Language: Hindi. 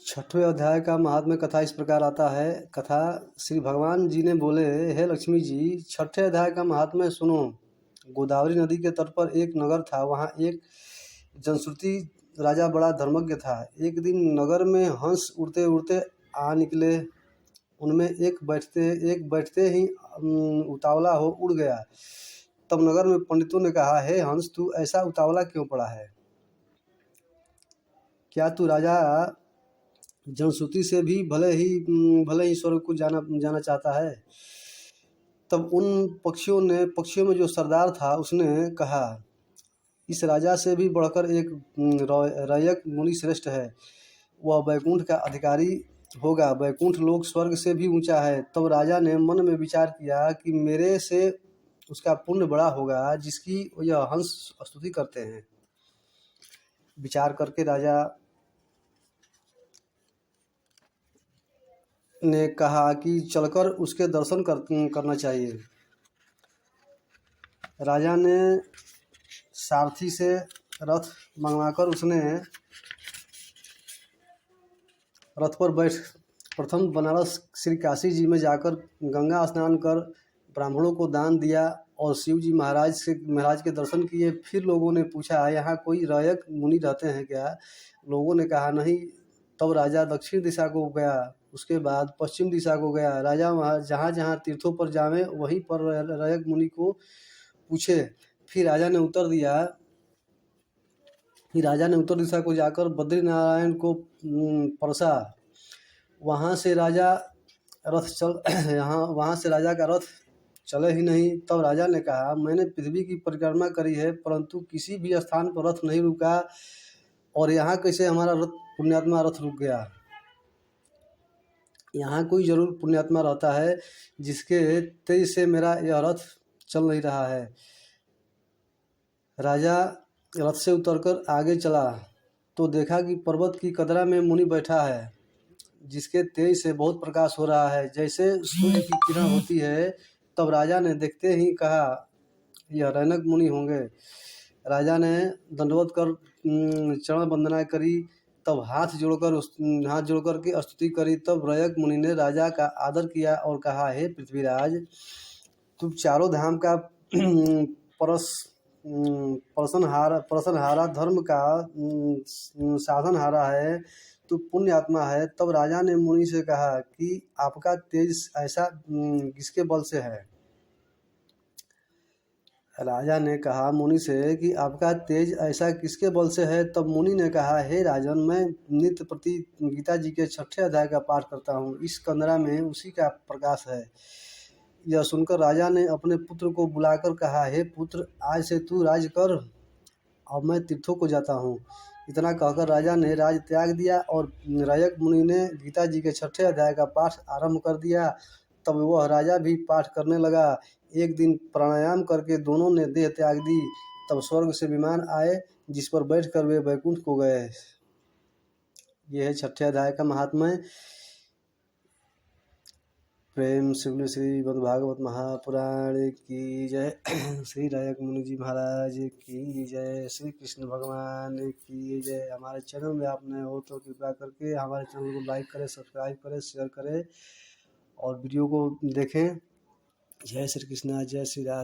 छठवें अध्याय का महात्म्य कथा इस प्रकार आता है। कथा श्री भगवान जी ने बोले, हे लक्ष्मी जी, छठे अध्याय का महात्म्य सुनो। गोदावरी नदी के तट पर एक नगर था। वहाँ एक जनश्रुति राजा बड़ा धर्मज्ञ था। एक दिन नगर में हंस उड़ते उड़ते आ निकले। उनमें एक बैठते ही उतावला हो उड़ गया। तब नगर में पंडितों ने कहा, हे हंस, तू ऐसा उतावला क्यों पड़ा है? क्या तू राजा जनश्रुति से भी भले ही स्वर्ग को जाना चाहता है? तब उन पक्षियों में जो सरदार था उसने कहा, इस राजा से भी बढ़कर एक रयक मुनि श्रेष्ठ है। वह बैकुंठ का अधिकारी होगा। बैकुंठ लोक स्वर्ग से भी ऊंचा है। तब राजा ने मन में विचार किया कि मेरे से उसका पुण्य बड़ा होगा जिसकी यह हंस स्तुति करते हैं। विचार करके राजा ने कहा कि चलकर उसके दर्शन करना चाहिए। राजा ने सारथी से रथ मंगवाकर उसने रथ पर बैठ प्रथम बनारस श्री काशी जी में जाकर गंगा स्नान कर ब्राह्मणों को दान दिया और शिव जी महाराज के दर्शन किए। फिर लोगों ने पूछा, यहाँ कोई रयक मुनि रहते हैं क्या? लोगों ने कहा, नहीं। तब राजा दक्षिण दिशा को गया, उसके बाद पश्चिम दिशा को गया। राजा वहाँ जहाँ जहाँ तीर्थों पर जावे वहीं पर रयक मुनि को पूछे। फिर राजा ने उत्तर दिशा को जाकर बद्रीनारायण को परसा। वहाँ से राजा का रथ चले ही नहीं। तब राजा ने कहा, मैंने पृथ्वी की परिक्रमा करी है परंतु किसी भी स्थान पर रथ नहीं रुका, और यहाँ कैसे हमारा पुण्यात्मा रथ रुक गया? यहाँ कोई जरूर पुण्यात्मा रहता है जिसके तेज से मेरा यह रथ चल नहीं रहा है। राजा रथ से उतरकर आगे चला तो देखा कि पर्वत की कदरा में मुनि बैठा है, जिसके तेज से बहुत प्रकाश हो रहा है, जैसे सूर्य की किरण होती है। तब राजा ने देखते ही कहा, यह रैनक मुनि होंगे। राजा ने दंडवत कर चरण वंदना करी। तब हाथ जोड़कर के स्तुति करी। तब रयक मुनि ने राजा का आदर किया और कहा, हे पृथ्वीराज, तू चारों धाम का परसनहारा, धर्म का साधनहारा है, तू पुण्य आत्मा है। तब राजा ने मुनि से कहा कि आपका तेज ऐसा किसके बल से है? राजा ने कहा मुनि से कि आपका तेज ऐसा किसके बल से है? तब मुनि ने कहा, हे राजन, मैं नित्य प्रति गीता जी के 6ठे अध्याय का पाठ करता हूँ। इस कंदरा में उसी का प्रकाश है। यह सुनकर राजा ने अपने पुत्र को बुलाकर कहा, हे पुत्र, आज से तू राज कर, अब मैं तीर्थों को जाता हूँ। इतना कहकर राजा ने राज त्याग दिया और रयक मुनि ने गीता जी के 6ठे अध्याय का पाठ आरंभ कर दिया। तब वह राजा भी पाठ करने लगा। एक दिन प्राणायाम करके दोनों ने देह त्याग दी। तब स्वर्ग से विमान आए जिस पर बैठकर वे बैकुंठ को गए। यह है 6ठे अध्याय का महात्म्य। प्रेम से बोले श्रीमद् भागवत महापुराण की जय। श्री रयक मुनि जी महाराज की जय। श्री कृष्ण भगवान की जय। हमारे चैनल में आप नए हो तो कृपया करके हमारे चैनल को लाइक करें, सब्सक्राइब करें, शेयर करें और वीडियो को देखें। जय श्री कृष्णा, जय श्री राम।